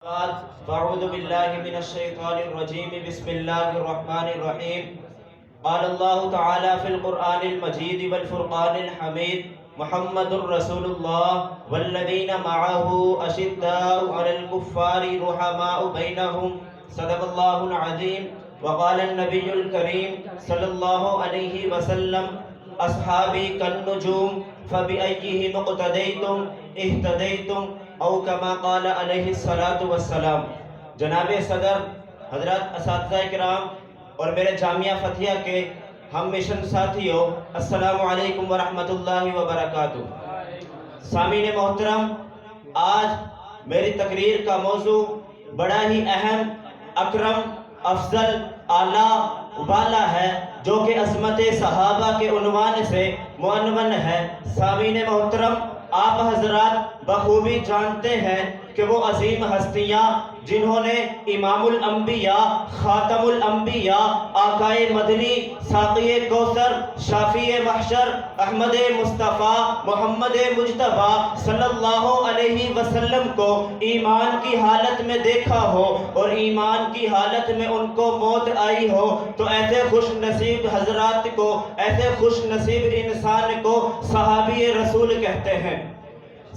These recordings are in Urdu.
أعوذ بالله من الشيطان الرجيم بسم الله الرحمن الرحيم قال الله تعالى في القرآن المجيد والفرقان الحميد محمد رسول الله والذين معه أشداء على الكفار رحماء بينهم صدق الله العظيم وقال النبي الكريم صلى الله عليه وسلم أصحابي كالنجوم فبأيهم اقتديتم اهتديتم او کما قال علیہ الصلاۃ والسلام۔ جناب صدر، حضرات اساتذہ کرام اور میرے جامعہ فتھیہ کے ہم مشن ساتھیوں، السلام علیکم ورحمۃ اللہ وبرکاتہ۔ سامعین محترم، آج میری تقریر کا موضوع بڑا ہی اہم، اکرم، افضل، اعلیٰ والا ہے، جو کہ عظمت صحابہ کے عنوان سے معنون ہے۔ سامعین محترم، آپ حضرات بخوبی جانتے ہیں کہ وہ عظیم ہستیاں جنہوں نے امام الانبیاء، خاتم الانبیاء، آقائے مدنی، ساقی کوثر، شافی محشر، احمد مصطفیٰ، محمد مجتبیٰ صلی اللہ علیہ وسلم کو ایمان کی حالت میں دیکھا ہو اور ایمان کی حالت میں ان کو موت آئی ہو، تو ایسے خوش نصیب حضرات کو، ایسے خوش نصیب انسان کو صحابی رسول کہتے ہیں۔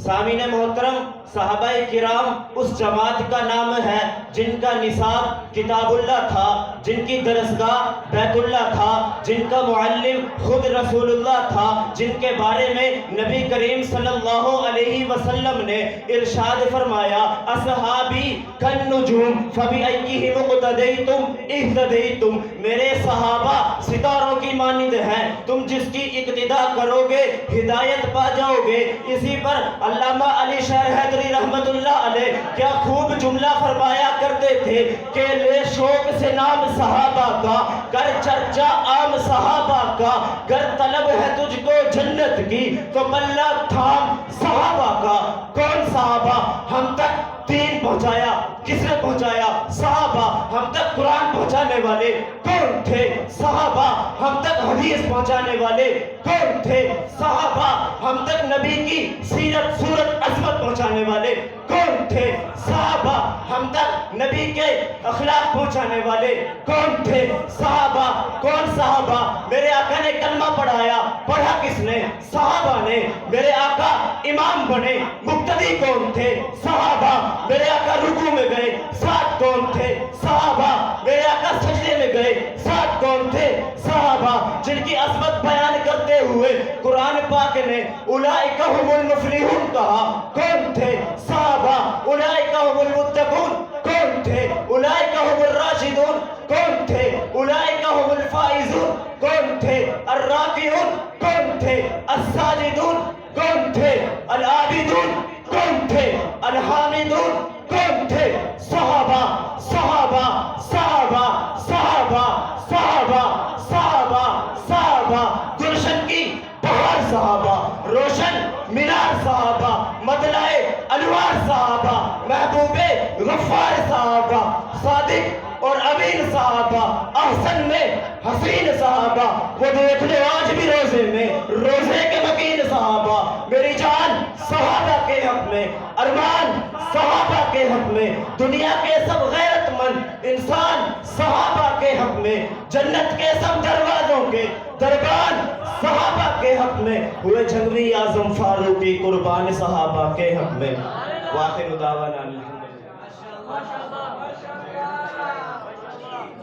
سامعین محترم، صحابہ کرام اس جماعت کا نام ہے جن کا نصاب کتاب اللہ تھا، جن کی درسگاہ بیت اللہ تھا، جن کا معلم خود رسول اللہ تھا، جن کے بارے میں نبی کریم صلی اللہ علیہ وسلم نے ارشاد فرمایا، اصحابی کالنجوم فبأیہم اقتدیتم اہتدیتم، میرے صحابہ ستاروں کی مانند ہیں، تم جس کی اقتداء کرو گے ہدایت پا جاؤ گے۔ اسی پر علامہ علی شیر حیدری رحمت اللہ علیہ کیا خوب جملہ فرمایا کرتے تھے کہ لے شوق سے نام صحابہ کا، کر چرچا عام صحابہ کا، گر طلب ہے تجھ کو جنت کی تو پلہ تھام صحابہ کا۔ کون صحابہ؟ ہم تک دین پہنچایا، کس نے پہنچایا؟ صحابہ۔ ہم تک قرآن پہنچانے والے کون تھے؟ صحابہ۔ ہم تک حدیث پہنچانے والے کون تھے؟ صحابہ۔ ہم تک نبی کی سیرت، صورت، عظمت پہنچانے والے کون تھے؟ صحابہ۔ ہم تک نبی کے اخلاق پہنچانے والے کون تھے؟ صحابہ۔ کون صحابہ؟ میرے آقا نے کلمہ پڑھایا، پڑھا کس نے؟ صحابہ نے۔ میرے آقا امام بنے، مقتدی کون تھے؟ صحابہ۔ میرے آقا رکوع میں گئے، ساتھ کون تھے؟ صحابہ۔ میرے آقا سجدے میں گئے، ساتھ کون تھے؟ صحابہ۔ جن کی عظمت بیان کرتے ہوئے قرآن پاک نے اولئک ھم المفلحون کہا، کون تھے؟ صحابہ۔ اولئک ھم المتقون، کون تھے؟ اولئک ھم الراشدون، کون تھے؟ اولئک ھم الفائزون، کون تھے؟ الراکعون، کون تھے؟ الساجدون، کون تھے؟ العابدون، کون تھے؟ الحامدون، کون تھے؟ صحابہ۔ صحابہ، صحابہ، صحابہ، صحابہ، صحابہ، صحابہ۔ گلشن کی بہار صحابہ، روشن مینار صحابہ، مطلع انوار صحابہ، محبوب غفار صحابہ، صادق اور امین صحابہ، احسن میں حسین صحابہ، وہ دیکھ لے آج بھی روزے میں روزے کے مکین صحابہ۔ میری جان صحابہ کے حق میں، ارمان صحابہ کے حق میں، دنیا کے سب غیرت مند انسان صحابہ کے حق میں، جنت کے سب دروازوں کے دربان صحابہ کے حق میں، ہوئے جنگی اعظم فاروقی قربان صحابہ کے حق میں۔ وآخر دعوانا الحمدللہ۔